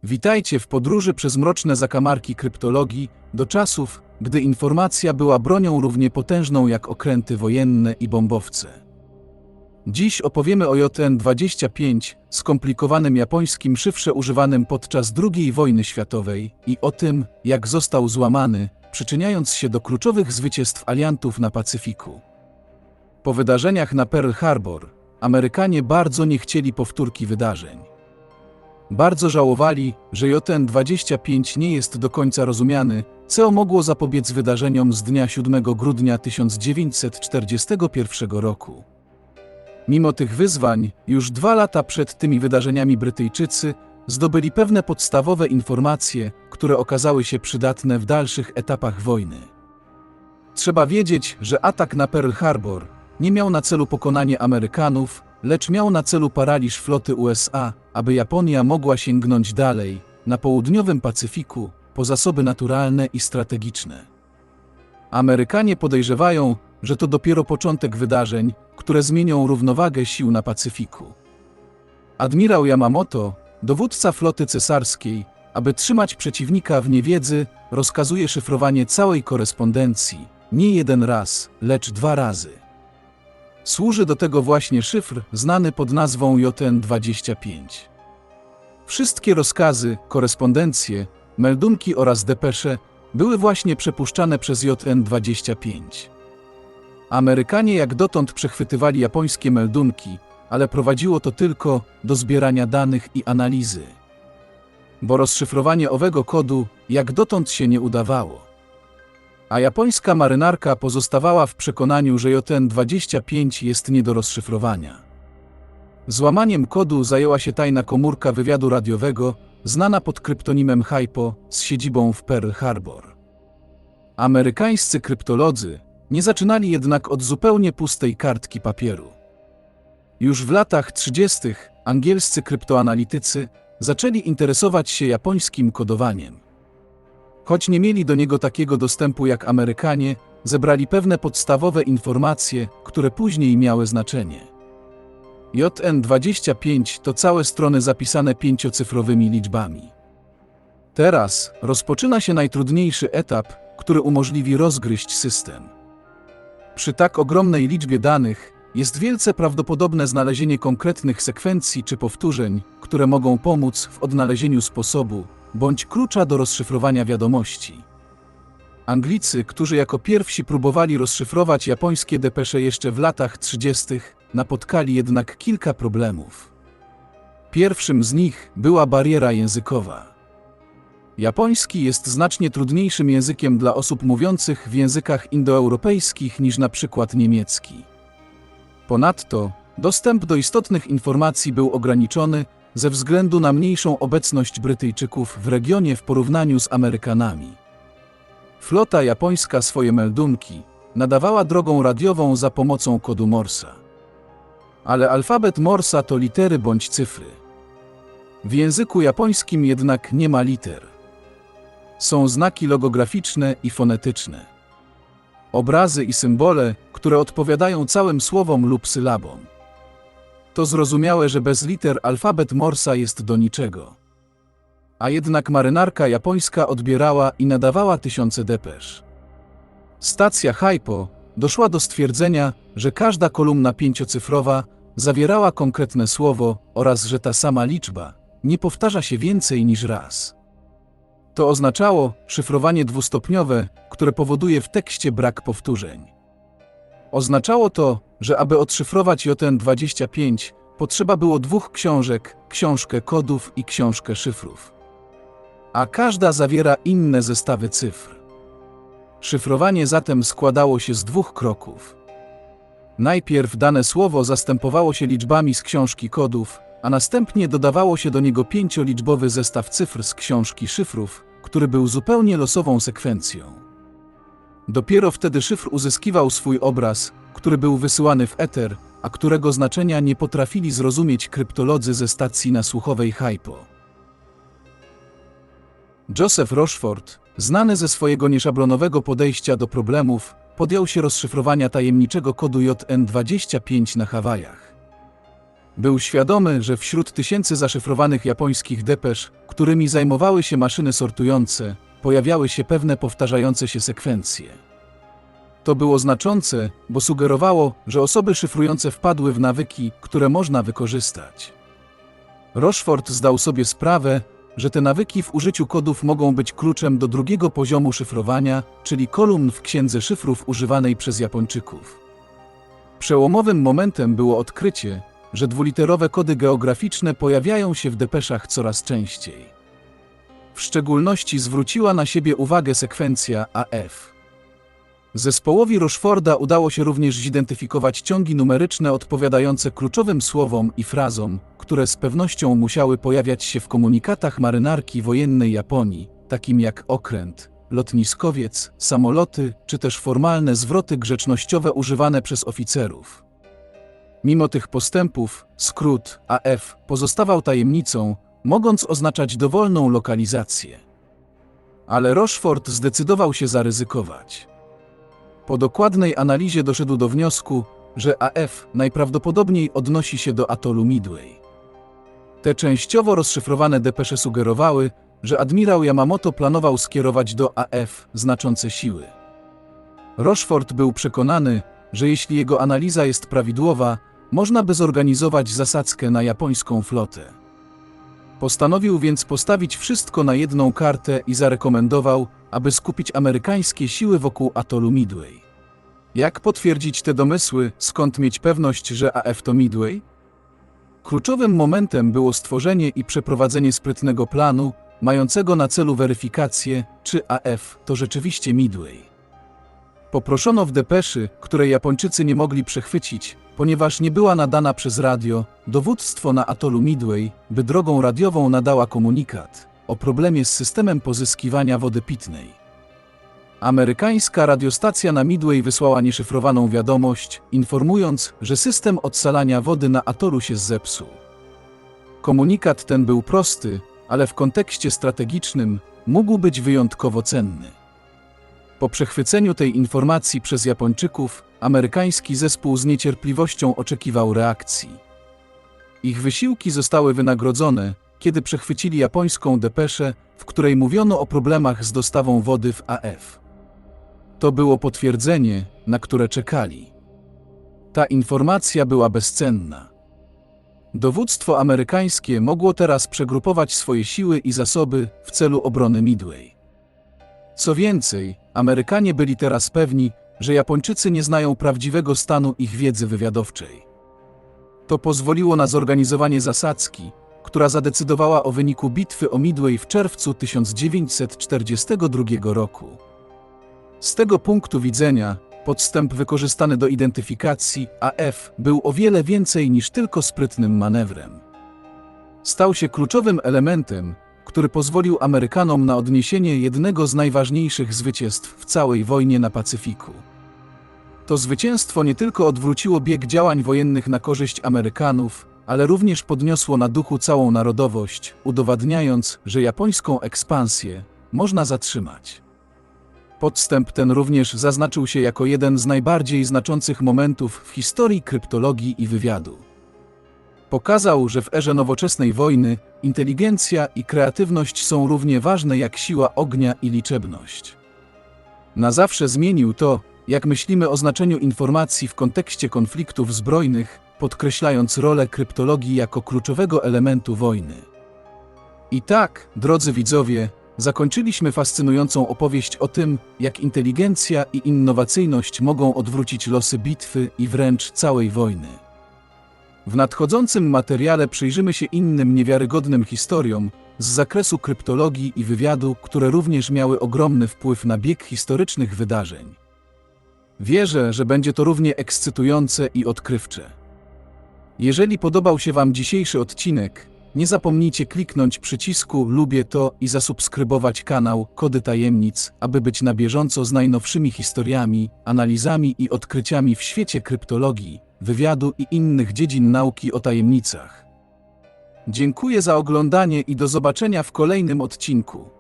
Witajcie w podróży przez mroczne zakamarki kryptologii do czasów, gdy informacja była bronią równie potężną jak okręty wojenne i bombowce. Dziś opowiemy o JN-25, skomplikowanym japońskim szyfrze używanym podczas II wojny światowej i o tym, jak został złamany, przyczyniając się do kluczowych zwycięstw aliantów na Pacyfiku. Po wydarzeniach na Pearl Harbor, Amerykanie bardzo nie chcieli powtórki wydarzeń. Bardzo żałowali, że JN-25 nie jest do końca rozumiany, co mogło zapobiec wydarzeniom z dnia 7 grudnia 1941 roku. Mimo tych wyzwań, już 2 lata przed tymi wydarzeniami Brytyjczycy zdobyli pewne podstawowe informacje, które okazały się przydatne w dalszych etapach wojny. Trzeba wiedzieć, że atak na Pearl Harbor nie miał na celu pokonanie Amerykanów, lecz miał na celu paraliż floty USA, aby Japonia mogła sięgnąć dalej, na południowym Pacyfiku, po zasoby naturalne i strategiczne. Amerykanie podejrzewają, że to dopiero początek wydarzeń, które zmienią równowagę sił na Pacyfiku. Admirał Yamamoto, dowódca floty cesarskiej, aby trzymać przeciwnika w niewiedzy, rozkazuje szyfrowanie całej korespondencji, nie 1 raz, lecz 2 razy. Służy do tego właśnie szyfr znany pod nazwą JN-25. Wszystkie rozkazy, korespondencje, meldunki oraz depesze były właśnie przepuszczane przez JN-25. Amerykanie jak dotąd przechwytywali japońskie meldunki, ale prowadziło to tylko do zbierania danych i analizy. Bo rozszyfrowanie owego kodu jak dotąd się nie udawało. A japońska marynarka pozostawała w przekonaniu, że JN-25 jest nie do rozszyfrowania. Złamaniem kodu zajęła się tajna komórka wywiadu radiowego, znana pod kryptonimem HIPO, z siedzibą w Pearl Harbor. Amerykańscy kryptolodzy nie zaczynali jednak od zupełnie pustej kartki papieru. Już w latach 30. angielscy kryptoanalitycy zaczęli interesować się japońskim kodowaniem. Choć nie mieli do niego takiego dostępu jak Amerykanie, zebrali pewne podstawowe informacje, które później miały znaczenie. JN-25 to całe strony zapisane 5-cyfrowymi liczbami. Teraz rozpoczyna się najtrudniejszy etap, który umożliwi rozgryźć system. Przy tak ogromnej liczbie danych jest wielce prawdopodobne znalezienie konkretnych sekwencji czy powtórzeń, które mogą pomóc w odnalezieniu sposobu bądź klucza do rozszyfrowania wiadomości. Anglicy, którzy jako pierwsi próbowali rozszyfrować japońskie depesze jeszcze w latach 30., napotkali jednak kilka problemów. Pierwszym z nich była bariera językowa. Japoński jest znacznie trudniejszym językiem dla osób mówiących w językach indoeuropejskich niż na przykład niemiecki. Ponadto dostęp do istotnych informacji był ograniczony ze względu na mniejszą obecność Brytyjczyków w regionie w porównaniu z Amerykanami. Flota japońska swoje meldunki nadawała drogą radiową za pomocą kodu Morsa. Ale alfabet Morsa to litery bądź cyfry. W języku japońskim jednak nie ma liter. Są znaki logograficzne i fonetyczne. Obrazy i symbole, które odpowiadają całym słowom lub sylabom. To zrozumiałe, że bez liter alfabet Morsa jest do niczego. A jednak marynarka japońska odbierała i nadawała tysiące depesz. Stacja HIPO doszła do stwierdzenia, że każda kolumna 5-cyfrowa zawierała konkretne słowo oraz że ta sama liczba nie powtarza się więcej niż raz. To oznaczało szyfrowanie dwustopniowe, które powoduje w tekście brak powtórzeń. Oznaczało to, że aby odszyfrować JN-25, potrzeba było 2 książek, książkę kodów i książkę szyfrów. A każda zawiera inne zestawy cyfr. Szyfrowanie zatem składało się z 2 kroków. Najpierw dane słowo zastępowało się liczbami z książki kodów, a następnie dodawało się do niego 5-liczbowy zestaw cyfr z książki szyfrów, który był zupełnie losową sekwencją. Dopiero wtedy szyfr uzyskiwał swój obraz, który był wysyłany w eter, a którego znaczenia nie potrafili zrozumieć kryptolodzy ze stacji nasłuchowej HIPO. Joseph Rochefort, znany ze swojego nieszablonowego podejścia do problemów, podjął się rozszyfrowania tajemniczego kodu JN-25 na Hawajach. Był świadomy, że wśród tysięcy zaszyfrowanych japońskich depesz, którymi zajmowały się maszyny sortujące, pojawiały się pewne powtarzające się sekwencje. To było znaczące, bo sugerowało, że osoby szyfrujące wpadły w nawyki, które można wykorzystać. Rochefort zdał sobie sprawę, że te nawyki w użyciu kodów mogą być kluczem do drugiego poziomu szyfrowania, czyli kolumn w księdze szyfrów używanej przez Japończyków. Przełomowym momentem było odkrycie, że dwuliterowe kody geograficzne pojawiają się w depeszach coraz częściej. W szczególności zwróciła na siebie uwagę sekwencja AF. Zespołowi Rocheforta udało się również zidentyfikować ciągi numeryczne odpowiadające kluczowym słowom i frazom, które z pewnością musiały pojawiać się w komunikatach marynarki wojennej Japonii, takim jak okręt, lotniskowiec, samoloty, czy też formalne zwroty grzecznościowe używane przez oficerów. Mimo tych postępów, skrót AF pozostawał tajemnicą, mogąc oznaczać dowolną lokalizację. Ale Rochefort zdecydował się zaryzykować. Po dokładnej analizie doszedł do wniosku, że AF najprawdopodobniej odnosi się do atolu Midway. Te częściowo rozszyfrowane depesze sugerowały, że admirał Yamamoto planował skierować do AF znaczące siły. Rochefort był przekonany, że jeśli jego analiza jest prawidłowa, można by zorganizować zasadzkę na japońską flotę. Postanowił więc postawić wszystko na jedną kartę i zarekomendował, aby skupić amerykańskie siły wokół atolu Midway. Jak potwierdzić te domysły, skąd mieć pewność, że AF to Midway? Kluczowym momentem było stworzenie i przeprowadzenie sprytnego planu, mającego na celu weryfikację, czy AF to rzeczywiście Midway. Poproszono w depeszy, której Japończycy nie mogli przechwycić, ponieważ nie była nadana przez radio, dowództwo na atolu Midway, by drogą radiową nadała komunikat o problemie z systemem pozyskiwania wody pitnej. Amerykańska radiostacja na Midway wysłała nieszyfrowaną wiadomość, informując, że system odsalania wody na atolu się zepsuł. Komunikat ten był prosty, ale w kontekście strategicznym mógł być wyjątkowo cenny. Po przechwyceniu tej informacji przez Japończyków, amerykański zespół z niecierpliwością oczekiwał reakcji. Ich wysiłki zostały wynagrodzone, kiedy przechwycili japońską depeszę, w której mówiono o problemach z dostawą wody w AF. To było potwierdzenie, na które czekali. Ta informacja była bezcenna. Dowództwo amerykańskie mogło teraz przegrupować swoje siły i zasoby w celu obrony Midway. Co więcej, Amerykanie byli teraz pewni, że Japończycy nie znają prawdziwego stanu ich wiedzy wywiadowczej. To pozwoliło na zorganizowanie zasadzki, która zadecydowała o wyniku bitwy o Midway w czerwcu 1942 roku. Z tego punktu widzenia, podstęp wykorzystany do identyfikacji AF był o wiele więcej niż tylko sprytnym manewrem. Stał się kluczowym elementem, który pozwolił Amerykanom na odniesienie jednego z najważniejszych zwycięstw w całej wojnie na Pacyfiku. To zwycięstwo nie tylko odwróciło bieg działań wojennych na korzyść Amerykanów, ale również podniosło na duchu całą narodowość, udowadniając, że japońską ekspansję można zatrzymać. Podstęp ten również zaznaczył się jako jeden z najbardziej znaczących momentów w historii kryptologii i wywiadu. Pokazał, że w erze nowoczesnej wojny inteligencja i kreatywność są równie ważne jak siła ognia i liczebność. Na zawsze zmienił to, jak myślimy o znaczeniu informacji w kontekście konfliktów zbrojnych, podkreślając rolę kryptologii jako kluczowego elementu wojny. I tak, drodzy widzowie, zakończyliśmy fascynującą opowieść o tym, jak inteligencja i innowacyjność mogą odwrócić losy bitwy i wręcz całej wojny. W nadchodzącym materiale przyjrzymy się innym niewiarygodnym historiom z zakresu kryptologii i wywiadu, które również miały ogromny wpływ na bieg historycznych wydarzeń. Wierzę, że będzie to równie ekscytujące i odkrywcze. Jeżeli podobał się Wam dzisiejszy odcinek, nie zapomnijcie kliknąć przycisku Lubię to i zasubskrybować kanał Kody Tajemnic, aby być na bieżąco z najnowszymi historiami, analizami i odkryciami w świecie kryptologii, wywiadu i innych dziedzin nauki o tajemnicach. Dziękuję za oglądanie i do zobaczenia w kolejnym odcinku.